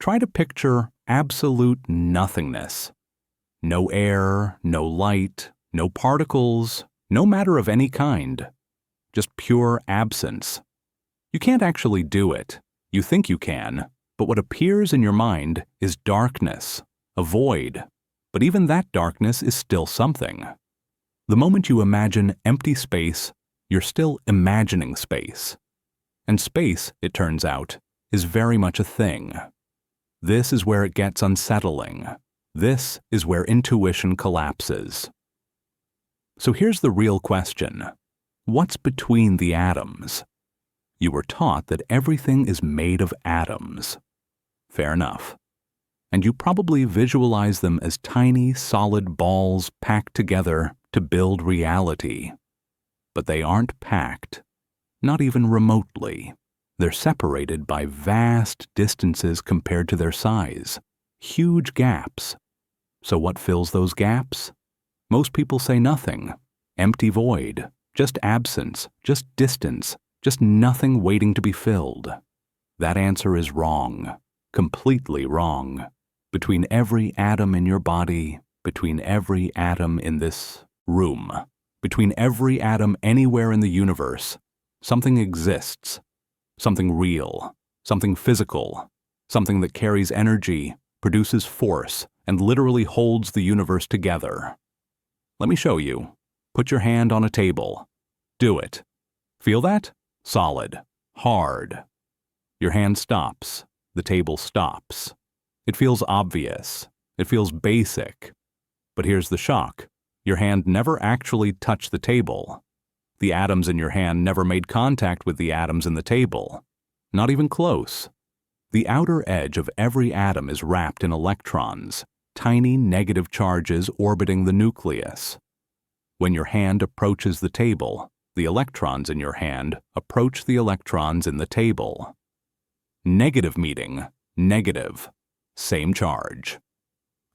Try to picture absolute nothingness. No air, no light, no particles, no matter of any kind. Just pure absence. You can't actually do it. You think you can, but what appears in your mind is darkness, a void. But even that darkness is still something. The moment you imagine empty space, you're still imagining space. And space, it turns out, is very much a thing. This is where it gets unsettling. This is where intuition collapses. So here's the real question. What's between the atoms? You were taught that everything is made of atoms. Fair enough. And you probably visualize them as tiny, solid balls packed together to build reality. But they aren't packed, not even remotely. They're separated by vast distances compared to their size, huge gaps. So what fills those gaps? Most people say nothing, empty void, just absence, just distance, just nothing waiting to be filled. That answer is wrong, completely wrong. Between every atom in your body, between every atom in this room, between every atom anywhere in the universe, something exists, something real, something physical, something that carries energy, produces force, and literally holds the universe together. Let me show you. Put your hand on a table. Do it. Feel that? Solid. Hard. Your hand stops. The table stops. It feels obvious. It feels basic. But here's the shock. Your hand never actually touched the table. The atoms in your hand never made contact with the atoms in the table. Not even close. The outer edge of every atom is wrapped in electrons, tiny negative charges orbiting the nucleus. When your hand approaches the table, the electrons in your hand approach the electrons in the table. Negative meeting, negative. Same charge.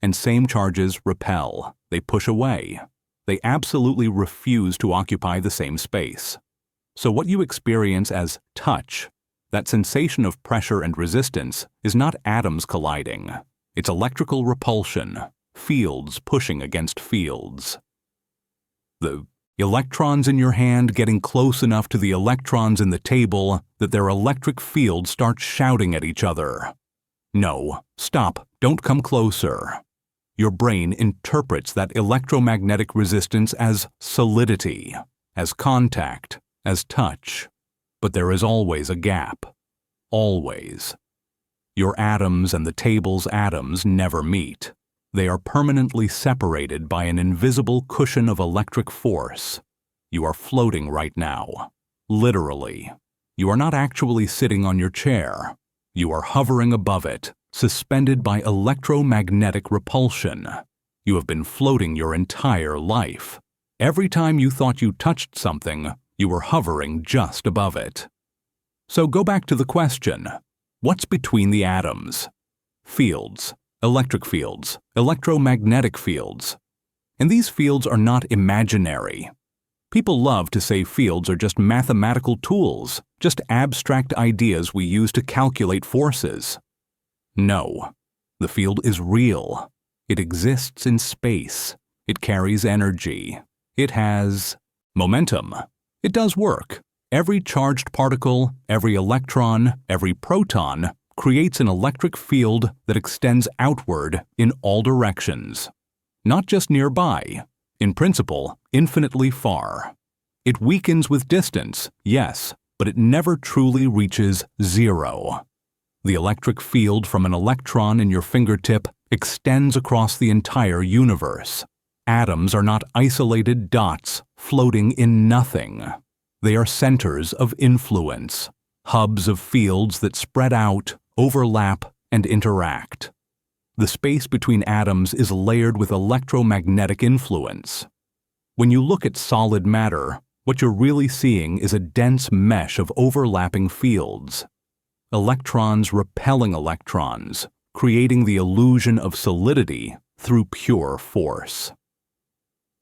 And same charges repel. They push away. They absolutely refuse to occupy the same space. So what you experience as touch, that sensation of pressure and resistance, is not atoms colliding. It's electrical repulsion, fields pushing against fields. The electrons in your hand getting close enough to the electrons in the table that their electric fields start shouting at each other. No, stop, don't come closer. Your brain interprets that electromagnetic resistance as solidity, as contact, as touch. But there is always a gap. Always. Your atoms and the table's atoms never meet. They are permanently separated by an invisible cushion of electric force. You are floating right now. Literally. You are not actually sitting on your chair. You are hovering above it, suspended by electromagnetic repulsion. You have been floating your entire life. Every time you thought you touched something, you were hovering just above it. So go back to the question. What's between the atoms? Fields, electric fields, electromagnetic fields. And these fields are not imaginary. People love to say fields are just mathematical tools, just abstract ideas we use to calculate forces. No, the field is real. It exists in space. It carries energy. It has momentum. It does work. Every charged particle, every electron, every proton creates an electric field that extends outward in all directions. Not just nearby. In principle, infinitely far. It weakens with distance, yes, but it never truly reaches zero. The electric field from an electron in your fingertip extends across the entire universe. Atoms are not isolated dots floating in nothing. They are centers of influence, hubs of fields that spread out, overlap, and interact. The space between atoms is layered with electromagnetic influence. When you look at solid matter, what you're really seeing is a dense mesh of overlapping fields. Electrons repelling electrons, creating the illusion of solidity through pure force.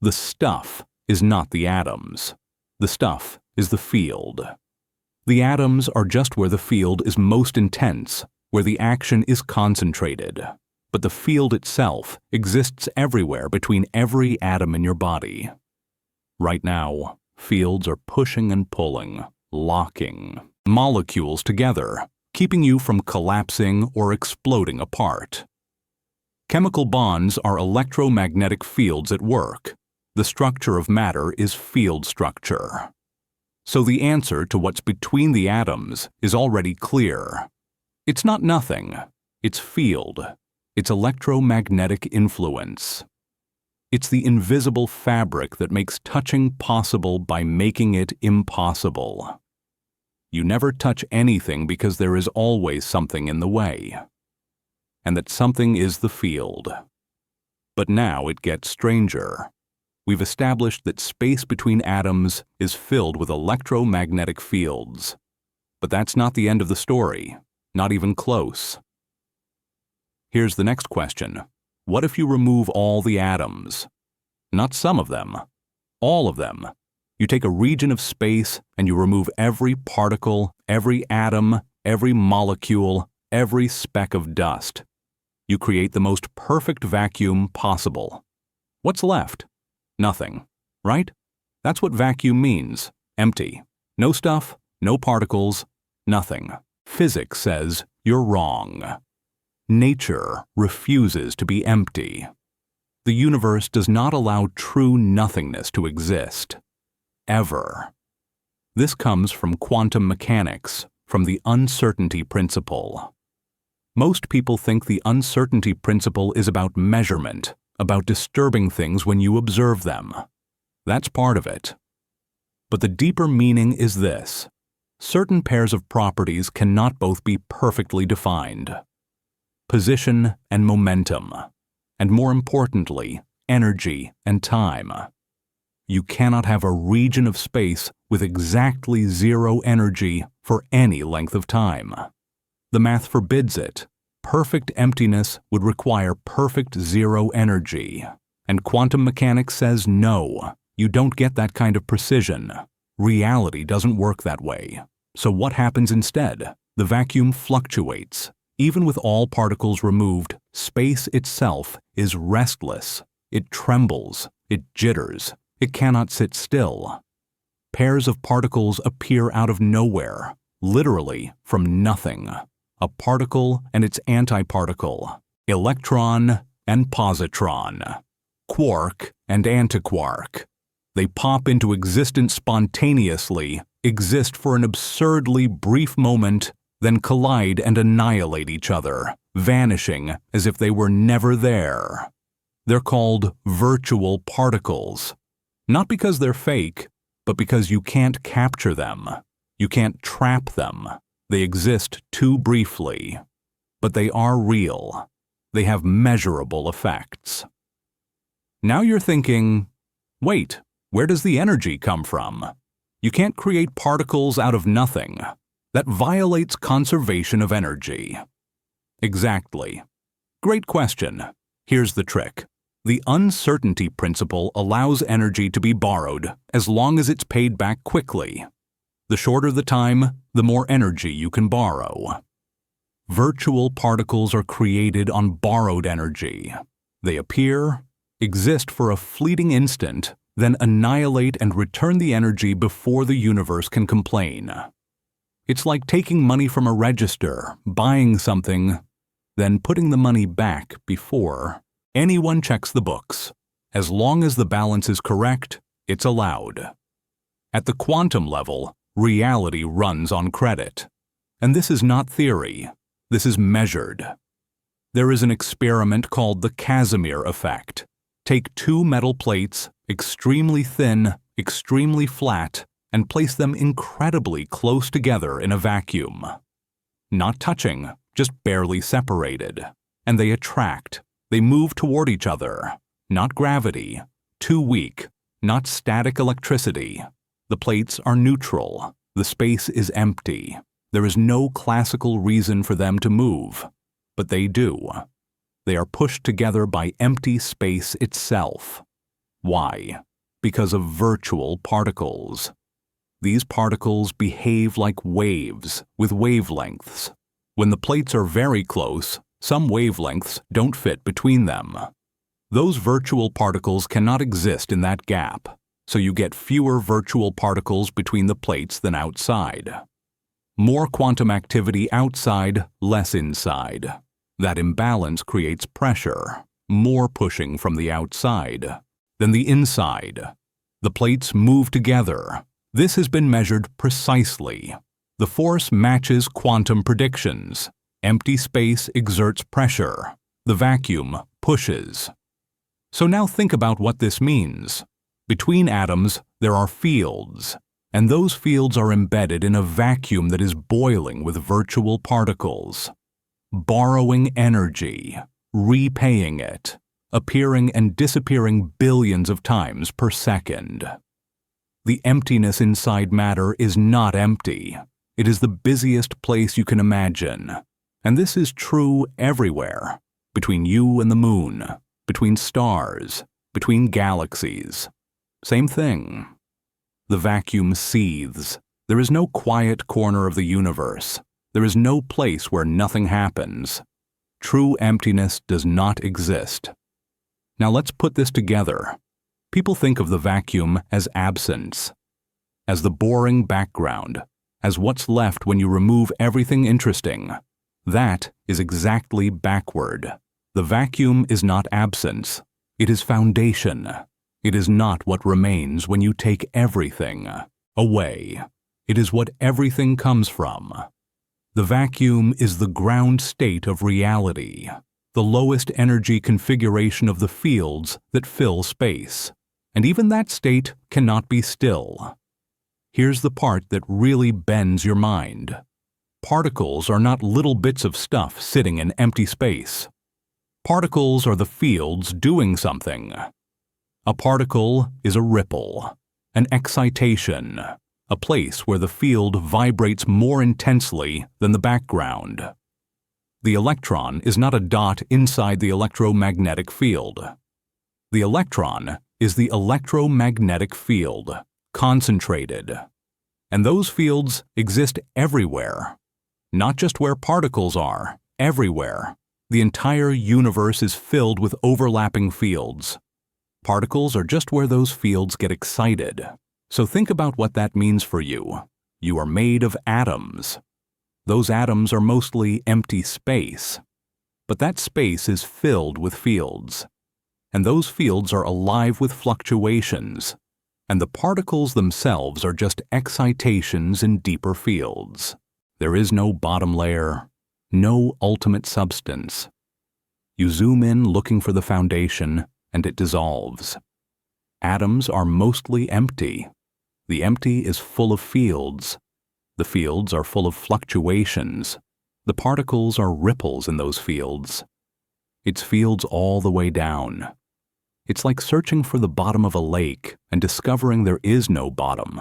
The stuff is not the atoms. The stuff is the field. The atoms are just where the field is most intense, where the action is concentrated, but the field itself exists everywhere between every atom in your body. Right now, fields are pushing and pulling, locking molecules together, keeping you from collapsing or exploding apart. Chemical bonds are electromagnetic fields at work. The structure of matter is field structure. So the answer to what's between the atoms is already clear. It's not nothing. It's field. It's electromagnetic influence. It's the invisible fabric that makes touching possible by making it impossible. You never touch anything because there is always something in the way. And that something is the field. But now it gets stranger. We've established that space between atoms is filled with electromagnetic fields. But that's not the end of the story, not even close. Here's the next question. What if you remove all the atoms? Not some of them, all of them. You take a region of space and you remove every particle, every atom, every molecule, every speck of dust. You create the most perfect vacuum possible. What's left? Nothing, right? That's what vacuum means, empty. No stuff, no particles, nothing. Physics says you're wrong. Nature refuses to be empty. The universe does not allow true nothingness to exist. Ever. This comes from quantum mechanics, from the uncertainty principle. Most people think the uncertainty principle is about measurement, about disturbing things when you observe them. That's part of it. But the deeper meaning is this. Certain pairs of properties cannot both be perfectly defined. Position and momentum, and more importantly, energy and time. You cannot have a region of space with exactly zero energy for any length of time. The math forbids it. Perfect emptiness would require perfect zero energy. And quantum mechanics says no, you don't get that kind of precision. Reality doesn't work that way. So what happens instead? The vacuum fluctuates. Even with all particles removed, space itself is restless. It trembles. It jitters. It cannot sit still. Pairs of particles appear out of nowhere, literally from nothing. A particle and its antiparticle, electron and positron, quark and antiquark. They pop into existence spontaneously, exist for an absurdly brief moment, then collide and annihilate each other, vanishing as if they were never there. They're called virtual particles. Not because they're fake, but because you can't capture them. You can't trap them. They exist too briefly. But they are real. They have measurable effects. Now you're thinking, wait, where does the energy come from? You can't create particles out of nothing. That violates conservation of energy. Exactly. Great question. Here's the trick. The uncertainty principle allows energy to be borrowed as long as it's paid back quickly. The shorter the time, the more energy you can borrow. Virtual particles are created on borrowed energy. They appear, exist for a fleeting instant, then annihilate and return the energy before the universe can complain. It's like taking money from a register, buying something, then putting the money back before anyone checks the books. As long as the balance is correct, it's allowed. At the quantum level, reality runs on credit. And this is not theory. This is measured. There is an experiment called the Casimir effect. Take two metal plates, extremely thin, extremely flat, and place them incredibly close together in a vacuum. Not touching, just barely separated. And they attract. They move toward each other. Not gravity. Too weak. Not static electricity. The plates are neutral. The space is empty. There is no classical reason for them to move. But they do. They are pushed together by empty space itself. Why? Because of virtual particles. These particles behave like waves with wavelengths. When the plates are very close, some wavelengths don't fit between them. Those virtual particles cannot exist in that gap, so you get fewer virtual particles between the plates than outside. More quantum activity outside, less inside. That imbalance creates pressure, more pushing from the outside than the inside. The plates move together. This has been measured precisely. The force matches quantum predictions. Empty space exerts pressure. The vacuum pushes. So now think about what this means. Between atoms, there are fields, and those fields are embedded in a vacuum that is boiling with virtual particles, borrowing energy, repaying it, appearing and disappearing billions of times per second. The emptiness inside matter is not empty. It is the busiest place you can imagine, and this is true everywhere, between you and the moon, between stars, between galaxies. Same thing. The vacuum seethes. There is no quiet corner of the universe. There is no place where nothing happens. True emptiness does not exist. Now let's put this together. People think of the vacuum as absence, as the boring background, as what's left when you remove everything interesting. That is exactly backward. The vacuum is not absence. It is foundation. It is not what remains when you take everything away. It is what everything comes from. The vacuum is the ground state of reality, the lowest energy configuration of the fields that fill space. And even that state cannot be still. Here's the part that really bends your mind. Particles are not little bits of stuff sitting in empty space. Particles are the fields doing something. A particle is a ripple, an excitation, a place where the field vibrates more intensely than the background. The electron is not a dot inside the electromagnetic field. The electron is the electromagnetic field, concentrated. And those fields exist everywhere. Not just where particles are, everywhere. The entire universe is filled with overlapping fields. Particles are just where those fields get excited. So think about what that means for you. You are made of atoms. Those atoms are mostly empty space. But that space is filled with fields. And those fields are alive with fluctuations. And the particles themselves are just excitations in deeper fields. There is no bottom layer, no ultimate substance. You zoom in looking for the foundation, and it dissolves. Atoms are mostly empty. The empty is full of fields. The fields are full of fluctuations. The particles are ripples in those fields. It's fields all the way down. It's like searching for the bottom of a lake and discovering there is no bottom.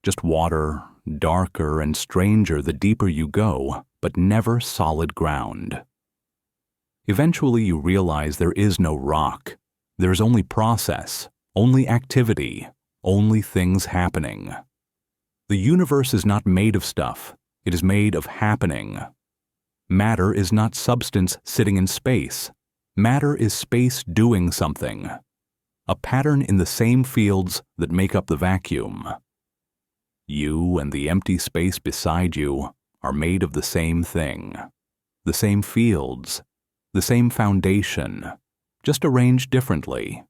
Just water, darker and stranger the deeper you go, but never solid ground. Eventually you realize there is no rock. There is only process, only activity, only things happening. The universe is not made of stuff. It is made of happening. Matter is not substance sitting in space. Matter is space doing something. A pattern in the same fields that make up the vacuum. You and the empty space beside you are made of the same thing. The same fields. The same foundation. Just arranged differently.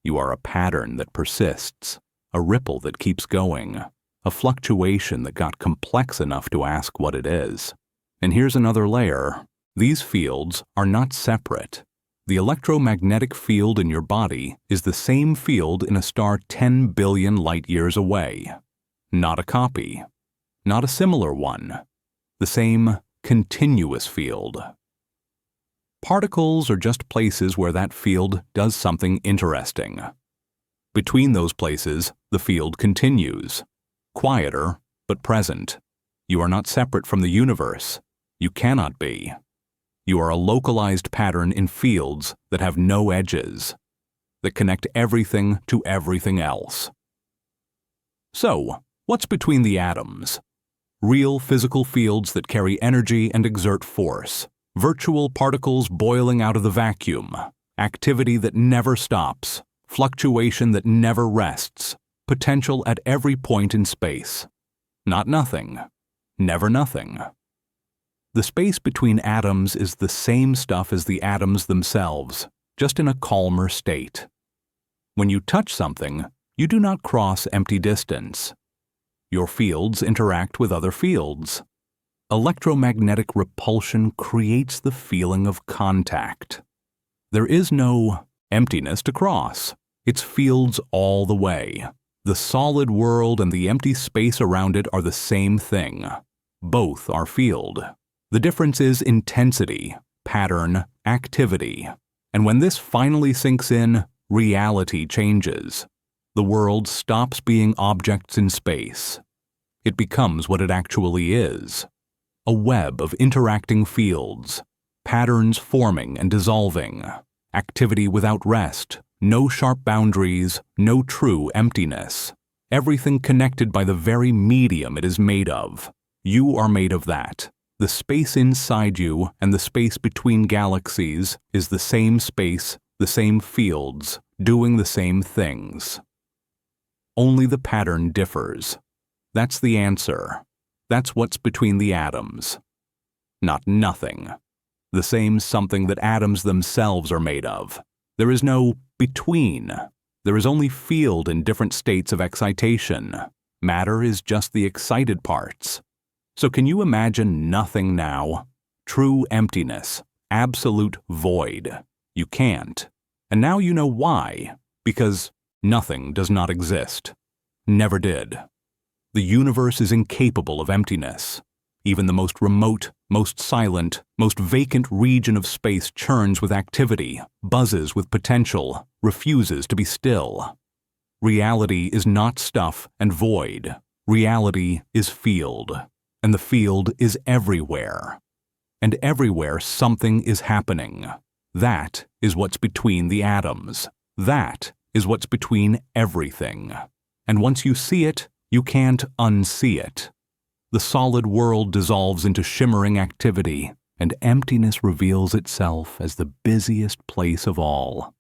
You are a pattern that persists. A ripple that keeps going. A fluctuation that got complex enough to ask what it is. And here's another layer. These fields are not separate. The electromagnetic field in your body is the same field in a star 10 billion light-years away. Not a copy. Not a similar one. The same continuous field. Particles are just places where that field does something interesting. Between those places, the field continues. Quieter, but present. You are not separate from the universe. You cannot be. You are a localized pattern in fields that have no edges, that connect everything to everything else. So, what's between the atoms? Real physical fields that carry energy and exert force. Virtual particles boiling out of the vacuum. Activity that never stops. Fluctuation that never rests. Potential at every point in space. Not nothing. Never nothing. The space between atoms is the same stuff as the atoms themselves, just in a calmer state. When you touch something, you do not cross empty distance. Your fields interact with other fields. Electromagnetic repulsion creates the feeling of contact. There is no emptiness to cross. It's fields all the way. The solid world and the empty space around it are the same thing. Both are field. The difference is intensity, pattern, activity. And when this finally sinks in, reality changes. The world stops being objects in space. It becomes what it actually is. A web of interacting fields, patterns forming and dissolving, activity without rest, no sharp boundaries, no true emptiness. Everything connected by the very medium it is made of. You are made of that. The space inside you and the space between galaxies is the same space, the same fields, doing the same things. Only the pattern differs. That's the answer. That's what's between the atoms. Not nothing. The same something that atoms themselves are made of. There is no between. There is only field in different states of excitation. Matter is just the excited parts. So can you imagine nothing now? True emptiness, absolute void. You can't. And now you know why. Because nothing does not exist. Never did. The universe is incapable of emptiness. Even the most remote, most silent, most vacant region of space churns with activity, buzzes with potential, refuses to be still. Reality is not stuff and void. Reality is field. And the field is everywhere. And everywhere something is happening. That is what's between the atoms. That is what's between everything. And once you see it, you can't unsee it. The solid world dissolves into shimmering activity, and emptiness reveals itself as the busiest place of all.